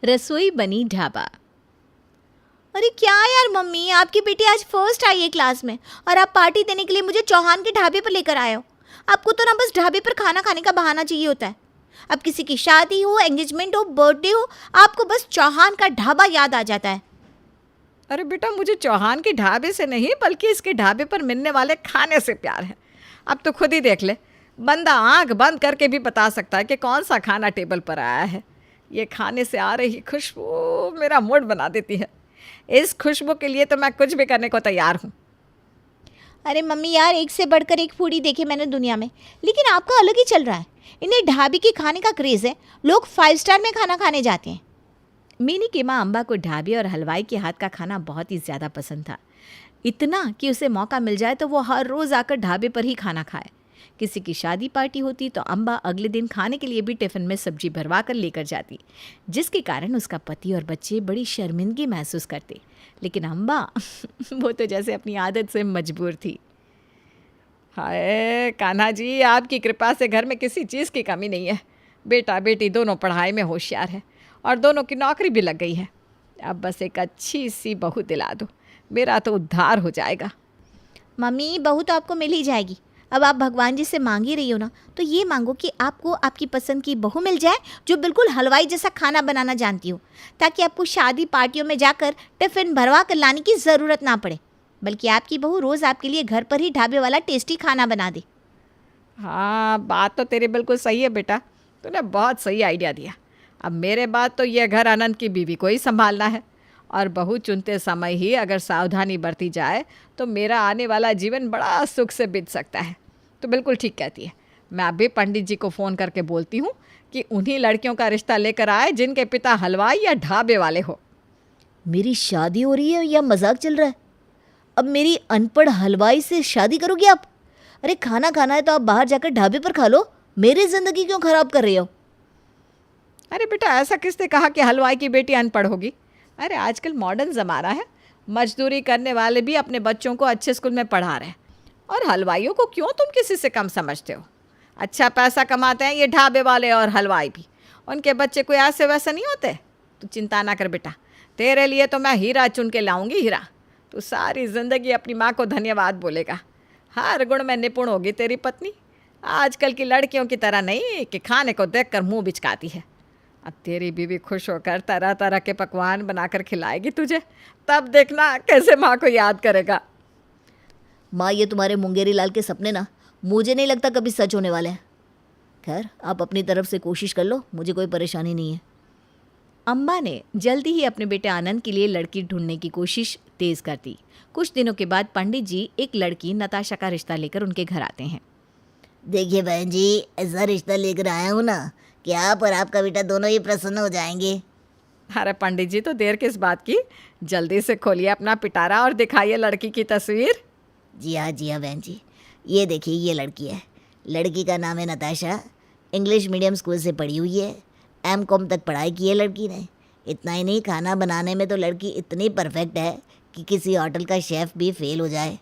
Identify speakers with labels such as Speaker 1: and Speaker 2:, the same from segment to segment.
Speaker 1: रसोई बनी ढाबा। अरे क्या यार मम्मी, आपकी बेटी आज फर्स्ट आई है क्लास में और आप पार्टी देने के लिए मुझे चौहान के ढाबे पर लेकर आए हो। आपको तो ना बस ढाबे पर खाना खाने का बहाना चाहिए होता है। अब किसी की शादी हो, एंगेजमेंट हो, बर्थडे हो, आपको बस चौहान का ढाबा याद आ जाता है।
Speaker 2: अरे बेटा, मुझे चौहान के ढाबे से नहीं बल्कि इसके ढाबे पर मिलने वाले खाने से प्यार है। अब तो खुद ही देख ले, बंदा आंख बंद करके भी बता सकता है कि कौन सा खाना टेबल पर आया है। ये खाने से आ रही खुशबू मेरा मूड बना देती है। इस खुशबू के लिए तो मैं कुछ भी करने को तैयार हूँ।
Speaker 1: अरे मम्मी यार, एक से बढ़कर एक फूडी देखे मैंने दुनिया में, लेकिन आपका अलग ही चल रहा है। इन्हें ढाबे के खाने का क्रेज़ है, लोग 5 स्टार में खाना खाने जाते हैं। मीनी की माँ अम्बा को ढाबे और हलवाई के हाथ का खाना बहुत ही ज़्यादा पसंद था। इतना कि उसे मौका मिल जाए तो वो हर रोज़ आकर ढाबे पर ही खाना खाए। किसी की शादी पार्टी होती तो अम्बा अगले दिन खाने के लिए भी टिफ़िन में सब्जी भरवा कर लेकर जाती, जिसके कारण उसका पति और बच्चे बड़ी शर्मिंदगी महसूस करते। लेकिन अम्बा वो तो जैसे अपनी आदत से मजबूर थी।
Speaker 2: हाय कान्हा जी, आपकी कृपा से घर में किसी चीज़ की कमी नहीं है। बेटा बेटी दोनों पढ़ाई में होशियार है और दोनों की नौकरी भी लग गई है। अब बस एक अच्छी सी बहू दिला दो, मेरा तो उद्धार हो जाएगा।
Speaker 1: मम्मी, बहू तो आपको मिल ही जाएगी। अब आप भगवान जी से मांग ही रही हो ना, तो ये मांगो कि आपको आपकी पसंद की बहू मिल जाए जो बिल्कुल हलवाई जैसा खाना बनाना जानती हो, ताकि आपको शादी पार्टियों में जाकर टिफ़िन भरवा कर लाने की ज़रूरत ना पड़े, बल्कि आपकी बहू रोज़ आपके लिए घर पर ही ढाबे वाला टेस्टी खाना बना दे।
Speaker 2: हाँ, बात तो तेरी बिल्कुल सही है बेटा, तूने बहुत सही आइडिया दिया। अब मेरे बाद तो यह घर आनंद की बीवी को ही संभालना है, और बहू चुनते समय ही अगर सावधानी बरती जाए तो मेरा आने वाला जीवन बड़ा सुख से बीत सकता है। तो बिल्कुल ठीक कहती है। मैं अभी पंडित जी को फ़ोन करके बोलती हूँ कि उन्हीं लड़कियों का रिश्ता लेकर आए जिनके पिता हलवाई या ढाबे वाले हो।
Speaker 1: मेरी शादी हो रही है या मजाक चल रहा है? अब मेरी अनपढ़ हलवाई से शादी करोगे आप? अरे खाना खाना है तो आप बाहर जाकर ढाबे पर खा लो, मेरी ज़िंदगी क्यों ख़राब कर रहे हो?
Speaker 2: अरे बेटा, ऐसा किसने कहा कि हलवाई की बेटी अनपढ़ होगी? अरे आजकल मॉडर्न ज़माना है, मजदूरी करने वाले भी अपने बच्चों को अच्छे स्कूल में पढ़ा रहे हैं, और हलवाइयों को क्यों तुम किसी से कम समझते हो? अच्छा पैसा कमाते हैं ये ढाबे वाले और हलवाई भी, उनके बच्चे कोई ऐसे वैसे नहीं होते। तू चिंता ना कर बेटा, तेरे लिए तो मैं हीरा चुन के लाऊंगी हीरा। तू सारी ज़िंदगी अपनी माँ को धन्यवाद बोलेगा। हर गुण में निपुण होगी तेरी पत्नी। आजकल की लड़कियों की तरह नहीं कि खाने को देखकर मुंह बिचकाती है। अब तेरी बीवी खुश होकर तरह तरह के पकवान बनाकर खिलाएगी तुझे, तब देखना कैसे माँ को याद करेगा।
Speaker 1: माँ, ये तुम्हारे मुंगेरी लाल के सपने ना मुझे नहीं लगता कभी सच होने वाले हैं। खैर, आप अपनी तरफ से कोशिश कर लो, मुझे कोई परेशानी नहीं है। अम्बा ने जल्दी ही अपने बेटे आनंद के लिए लड़की ढूंढने की कोशिश तेज कर दी। कुछ दिनों के बाद पंडित जी एक लड़की नताशा का रिश्ता लेकर उनके घर आते हैं।
Speaker 3: देखिए बहन जी, ऐसा रिश्ता लेकर आया हूँ ना कि आप और आपका बेटा दोनों ही प्रसन्न हो जाएंगे।
Speaker 2: अरे पंडित जी, तो देर किस बात की, जल्दी से खोलिए अपना पिटारा और दिखाइए लड़की की तस्वीर।
Speaker 3: जी हाँ बहन जी, ये देखिए ये लड़की है। लड़की का नाम है नताशा, इंग्लिश मीडियम स्कूल से पढ़ी हुई है, M.Com तक पढ़ाई की है लड़की ने। इतना ही नहीं, खाना बनाने में तो लड़की इतनी परफेक्ट है कि किसी होटल का शेफ़ भी फेल हो जाए।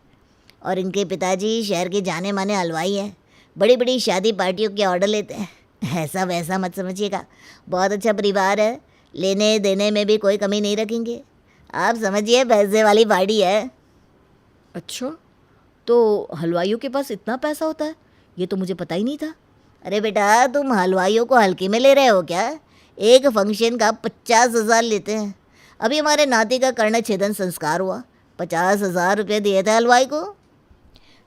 Speaker 3: और इनके पिताजी शहर के जाने माने हलवाई हैं, बड़ी बड़ी शादी पार्टियों के ऑर्डर लेते हैं। ऐसा वैसा मत समझिएगा, बहुत अच्छा परिवार है, लेने देने में भी कोई कमी नहीं रखेंगे। आप समझिए पैसे वाली पार्टी है।
Speaker 1: अच्छा, तो हलवाइयों के पास इतना पैसा होता है? ये तो मुझे पता ही नहीं था।
Speaker 3: अरे बेटा, तुम हलवाइयों को हल्के में ले रहे हो क्या? एक फंक्शन का 50,000 लेते हैं। अभी हमारे नाती का कर्ण छेदन संस्कार हुआ, 50,000 रुपये दिए थे हलवाई को।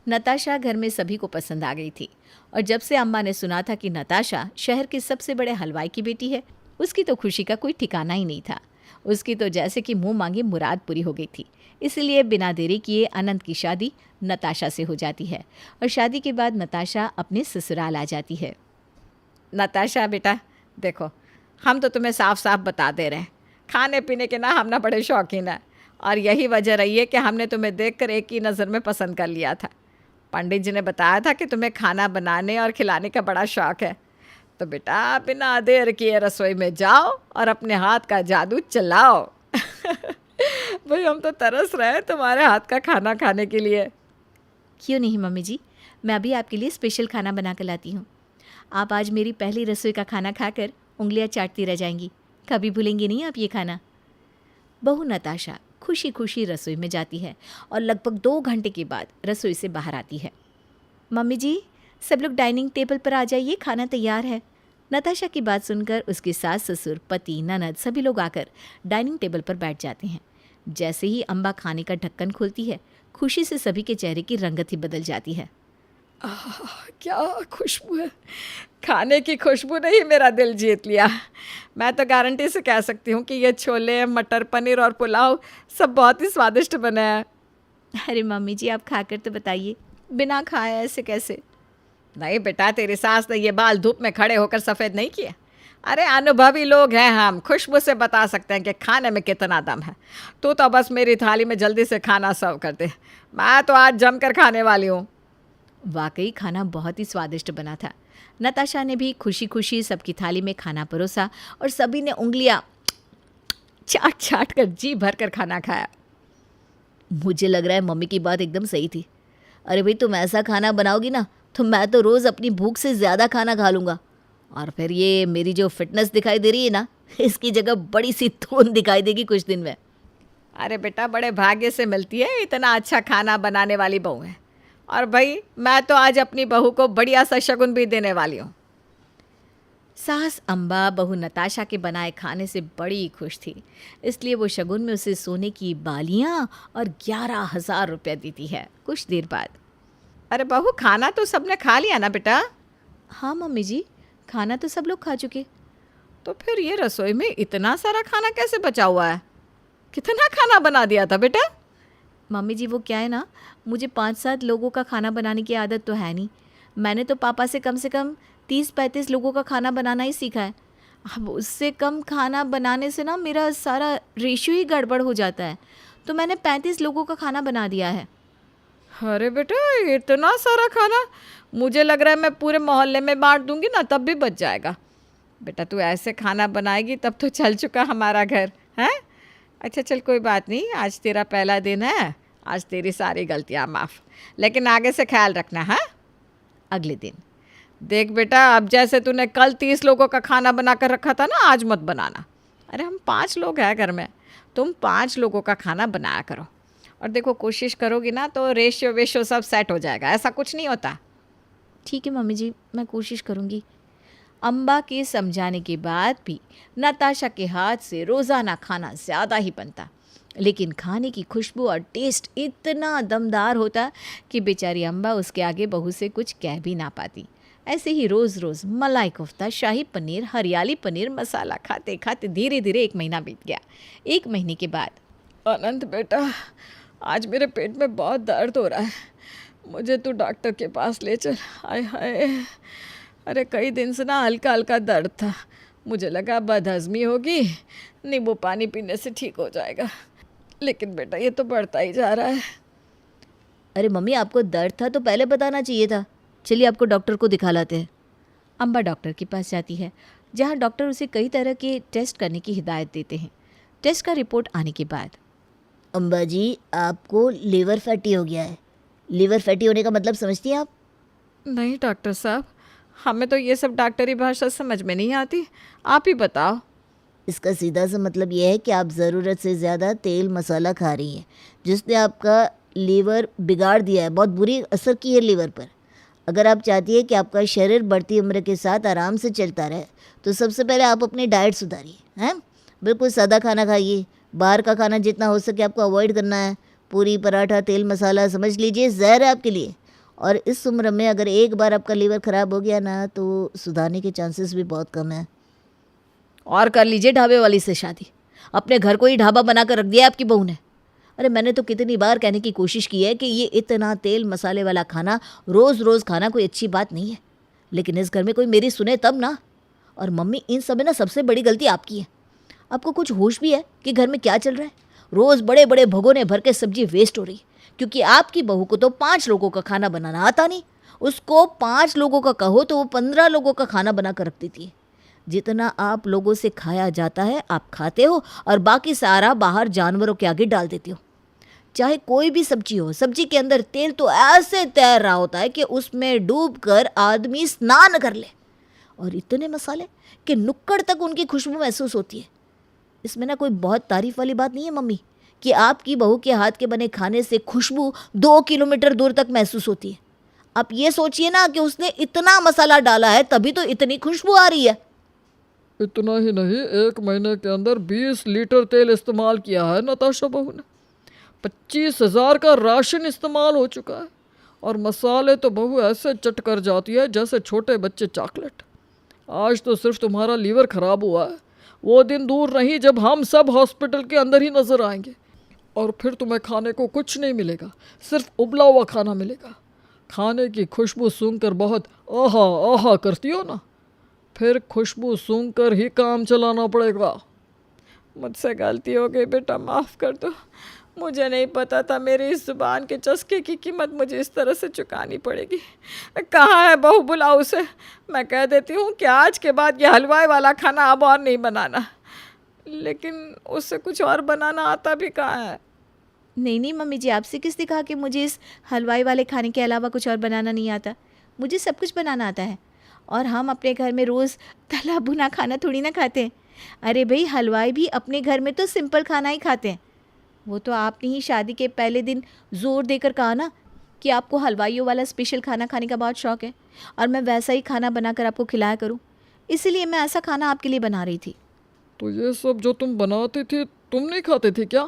Speaker 1: नताशा घर में सभी को पसंद आ गई थी, और जब से अम्मा ने सुना था कि नताशा शहर के सबसे बड़े हलवाई की बेटी है, उसकी तो खुशी का कोई ठिकाना ही नहीं था। उसकी तो जैसे कि मुंह मांगी मुराद पूरी हो गई थी। इसलिए बिना देरी किए अनंत की शादी नताशा से हो जाती है, और शादी के बाद नताशा अपने ससुराल आ जाती है।
Speaker 2: नताशा बेटा, देखो हम तो तुम्हें साफ साफ बता दे रहे हैं, खाने पीने के ना हम ना बड़े शौकीन हैं, और यही वजह रही है कि हमने तुम्हें देखकर एक ही नज़र में पसंद कर लिया था। पंडित जी ने बताया था कि तुम्हें खाना बनाने और खिलाने का बड़ा शौक़ है, तो बेटा बिना देर किए रसोई में जाओ और अपने हाथ का जादू चलाओ। भाई हम तो तरस रहे हैं तुम्हारे हाथ का खाना खाने के लिए।
Speaker 1: क्यों नहीं मम्मी जी, मैं अभी आपके लिए स्पेशल खाना बना कर लाती हूँ। आप आज मेरी पहली रसोई का खाना खाकर उंगलियां चाटती रह जाएंगी। कभी भूलेंगे नहीं आप ये खाना। बहू नताशा खुशी खुशी रसोई में जाती है और लगभग 2 घंटे के बाद रसोई से बाहर आती है। मम्मी जी, सब लोग डाइनिंग टेबल पर आ जाइए, खाना तैयार है। नताशा की बात सुनकर उसके सास ससुर, पति, ननद सभी लोग आकर डाइनिंग टेबल पर बैठ जाते हैं। जैसे ही अम्बा खाने का ढक्कन खोलती है, खुशी से सभी के चेहरे की रंगत ही बदल जाती है।
Speaker 2: क्या खुशबू है, खाने की खुशबू ने ही मेरा दिल जीत लिया। मैं तो गारंटी से कह सकती हूँ कि ये छोले, मटर पनीर और पुलाव सब बहुत ही स्वादिष्ट बने हैं।
Speaker 1: अरे मम्मी जी, आप खाकर तो बताइए, बिना खाए ऐसे कैसे?
Speaker 2: नहीं बेटा, तेरी सास ने ये बाल धूप में खड़े होकर सफ़ेद नहीं किए। अरे अनुभवी लोग हैं हम, खुशबू से बता सकते हैं कि खाने में कितना दम है। तू तो बस मेरी थाली में जल्दी से खाना सर्व कर दे, मैं तो आज जमकर खाने वाली हूँ।
Speaker 1: वाकई खाना बहुत ही स्वादिष्ट बना था। नताशा ने भी खुशी खुशी सबकी थाली में खाना परोसा और सभी ने उंगलियां
Speaker 2: चाट चाट कर जी भर कर खाना खाया।
Speaker 3: मुझे लग रहा है मम्मी की बात एकदम सही थी। अरे भाई, तुम ऐसा खाना बनाओगी ना तो मैं तो रोज़ अपनी भूख से ज़्यादा खाना खा लूँगा। और फिर ये मेरी जो फिटनेस दिखाई दे रही है ना, इसकी जगह बड़ी सी तोन दिखाई देगी कुछ दिन में।
Speaker 2: अरे बेटा, बड़े भाग्य से मिलती है, इतना अच्छा खाना बनाने वाली बहू है। और भाई, मैं तो आज अपनी बहू को बढ़िया सा शगुन भी देने वाली हूँ।
Speaker 1: सास अम्बा बहू नताशा के बनाए खाने से बड़ी खुश थी, इसलिए वो शगुन में उसे सोने की बालियाँ और 11,000 रुपये देती है। कुछ देर बाद,
Speaker 2: अरे बहू, खाना तो सबने खा लिया ना बेटा?
Speaker 1: हाँ मम्मी जी, खाना तो सब लोग खा चुके।
Speaker 2: तो फिर ये रसोई में इतना सारा खाना कैसे बचा हुआ है? कितना खाना बना दिया था बेटा?
Speaker 1: मम्मी जी, वो क्या है ना, मुझे 5-7 लोगों का खाना बनाने की आदत तो है नहीं। मैंने तो पापा से कम 30-35 लोगों का खाना बनाना ही सीखा है। अब उससे कम खाना बनाने से ना मेरा सारा रेशियो ही गड़बड़ हो जाता है, तो मैंने 35 लोगों का खाना बना दिया है।
Speaker 2: अरे बेटा, इतना सारा खाना? मुझे लग रहा है मैं पूरे मोहल्ले में बांट दूंगी ना, तब भी बच जाएगा। बेटा, तू ऐसे खाना बनाएगी तब तो चल चुका हमारा घर, हैं? अच्छा चल, कोई बात नहीं, आज तेरा पहला दिन है, आज तेरी सारी गलतियाँ माफ़, लेकिन आगे से ख्याल रखना। हाँ?
Speaker 1: अगले दिन,
Speaker 2: देख बेटा, अब जैसे तूने कल 30 लोगों का खाना बना कर रखा था ना, आज मत बनाना। अरे हम 5 लोग हैं घर में, तुम 5 लोगों का खाना बनाया करो। और देखो, कोशिश करोगी ना तो रेशियो वेशियो सब सेट हो जाएगा, ऐसा कुछ नहीं होता।
Speaker 1: ठीक है मम्मी जी, मैं कोशिश करूँगी। अम्बा के समझाने के बाद भी नताशा के हाथ से रोज़ाना खाना ज़्यादा ही बनता, लेकिन खाने की खुशबू और टेस्ट इतना दमदार होता कि बेचारी अम्बा उसके आगे बहू से कुछ कह भी ना पाती। ऐसे ही रोज़ रोज़ मलाई कोफ्ता, शाही पनीर, हरियाली पनीर मसाला खाते खाते धीरे धीरे 1 महीना बीत गया। 1 महीने के बाद,
Speaker 2: अनंत बेटा, आज मेरे पेट में बहुत दर्द हो रहा है, मुझे तू डॉक्टर के पास ले चल। हाय हाय, अरे कई दिन से ना हल्का हल्का दर्द था, मुझे लगा बदहज़मी होगी, नींबू पानी पीने से ठीक हो जाएगा, लेकिन बेटा ये तो बढ़ता ही जा रहा है।
Speaker 3: अरे मम्मी, आपको दर्द था तो पहले बताना चाहिए था। चलिए आपको डॉक्टर को दिखा लाते हैं।
Speaker 1: अम्बा डॉक्टर के पास जाती है, जहाँ डॉक्टर उसे कई तरह के टेस्ट करने की हिदायत देते हैं। टेस्ट का रिपोर्ट आने के बाद,
Speaker 3: अम्बा जी, आपको लीवर फैटी हो गया है। लीवर फैटी होने का मतलब समझती हैं आप?
Speaker 2: नहीं डॉक्टर साहब, हमें तो ये सब डॉक्टरी भाषा समझ में नहीं आती, आप ही बताओ।
Speaker 3: इसका सीधा सा मतलब यह है कि आप ज़रूरत से ज़्यादा तेल मसाला खा रही हैं, जिसने आपका लीवर बिगाड़ दिया है, बहुत बुरी असर की है लीवर पर। अगर आप चाहती है कि आपका शरीर बढ़ती उम्र के साथ आराम से चलता रहे, तो सबसे पहले आप अपनी डाइट सुधारिए। हैं, बिल्कुल सादा खाना खाइए, बाहर का खाना जितना हो सके आपको अवॉइड करना है। पूरी, पराठा, तेल मसाला समझ लीजिए ज़हर है आपके लिए। और इस उम्र में अगर एक बार आपका लीवर ख़राब हो गया ना, तो सुधारने के चांसेस भी बहुत कम है। और कर लीजिए ढाबे वाली से शादी, अपने घर को ही ढाबा बना कर रख दिया आपकी बहू ने। अरे मैंने तो कितनी बार कहने की कोशिश की है कि ये इतना तेल मसाले वाला खाना रोज़ रोज़ खाना कोई अच्छी बात नहीं है, लेकिन इस घर में कोई मेरी सुने तब ना। और मम्मी, इन सब में ना सबसे बड़ी गलती आपकी है। आपको कुछ होश भी है कि घर में क्या चल रहा है? रोज़ बड़े बड़े भगोने भर के सब्जी वेस्ट हो रही है, क्योंकि आपकी बहू को तो 5 लोगों का खाना बनाना आता नहीं। उसको 5 लोगों का कहो तो वो 15 लोगों का खाना बना कर रख देती है। जितना आप लोगों से खाया जाता है आप खाते हो, और बाकी सारा बाहर जानवरों के आगे डाल देती हो। चाहे कोई भी सब्जी हो, सब्जी के अंदर तेल तो ऐसे तैर रहा होता है कि उसमें डूबकर आदमी स्नान कर ले। और इतने मसाले कि नुक्कड़ तक उनकी खुशबू महसूस होती है। इसमें ना कोई बहुत तारीफ वाली बात नहीं है मम्मी कि आपकी बहू के हाथ के बने खाने से खुशबू 2 किलोमीटर दूर तक महसूस होती है। आप ये सोचिए ना कि उसने इतना मसाला डाला है तभी तो इतनी खुशबू आ रही है।
Speaker 4: इतना ही नहीं, 1 महीने के अंदर 20 लीटर तेल इस्तेमाल किया है नताशा बहू ने। 25,000 का राशन इस्तेमाल हो चुका है। और मसाले तो बहू ऐसे चट कर जाती है जैसे छोटे बच्चे चॉकलेट। आज तो सिर्फ तुम्हारा लीवर खराब हुआ है, वो दिन दूर नहीं जब हम सब हॉस्पिटल के अंदर ही नजर आएंगे। और फिर तुम्हें खाने को कुछ नहीं मिलेगा, सिर्फ उबला हुआ खाना मिलेगा। खाने की खुशबू सूंघकर बहुत आहा आहा करती हो ना, फिर खुशबू सूंघकर ही काम चलाना पड़ेगा।
Speaker 2: मुझसे गलती हो गई बेटा, माफ़ कर दो। मुझे नहीं पता था मेरी इस ज़ुबान के चस्के की कीमत मुझे इस तरह से चुकानी पड़ेगी। कहाँ है बहू, बुलाओ उसे। मैं कह देती हूँ कि आज के बाद ये हलवाई वाला खाना अब और नहीं बनाना। लेकिन उससे कुछ और बनाना आता भी कहाँ है।
Speaker 1: नहीं नहीं मम्मी जी, आपसे किसने कहा कि मुझे इस हलवाई वाले खाने के अलावा कुछ और बनाना नहीं आता। मुझे सब कुछ बनाना आता है। और हम अपने घर में रोज़ तला भुना खाना थोड़ी ना खाते हैं। अरे भाई, हलवाई भी अपने घर में तो सिंपल खाना ही खाते हैं। वो तो आपने ही शादी के पहले दिन ज़ोर देकर कहा ना कि आपको हलवाइयों वाला स्पेशल खाना खाने का बहुत शौक़ है और मैं वैसा ही खाना बनाकर आपको खिलाया करूं। इसीलिए मैं ऐसा खाना आपके लिए बना रही थी।
Speaker 4: तो ये सब जो तुम बनाती थी तुम नहीं खाते थे क्या?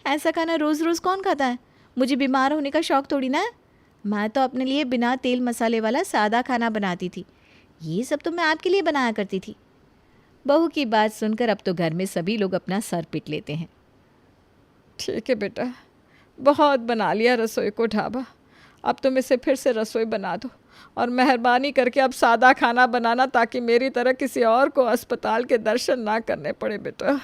Speaker 1: ऐसा खाना रोज़ रोज़ कौन खाता है? मुझे बीमार होने का शौक़ थोड़ी ना है। मैं तो अपने लिए बिना तेल मसाले वाला सादा खाना बनाती थी। ये सब तो मैं आपके लिए बनाया करती थी। बहू की बात सुनकर अब तो घर में सभी लोग अपना सर पीट लेते हैं।
Speaker 2: ठीक है बेटा, बहुत बना लिया रसोई को ढाबा। अब तुम इसे फिर से रसोई बना दो और मेहरबानी करके अब सादा खाना बनाना, ताकि मेरी तरह किसी और को अस्पताल के दर्शन ना करने पड़े बेटा।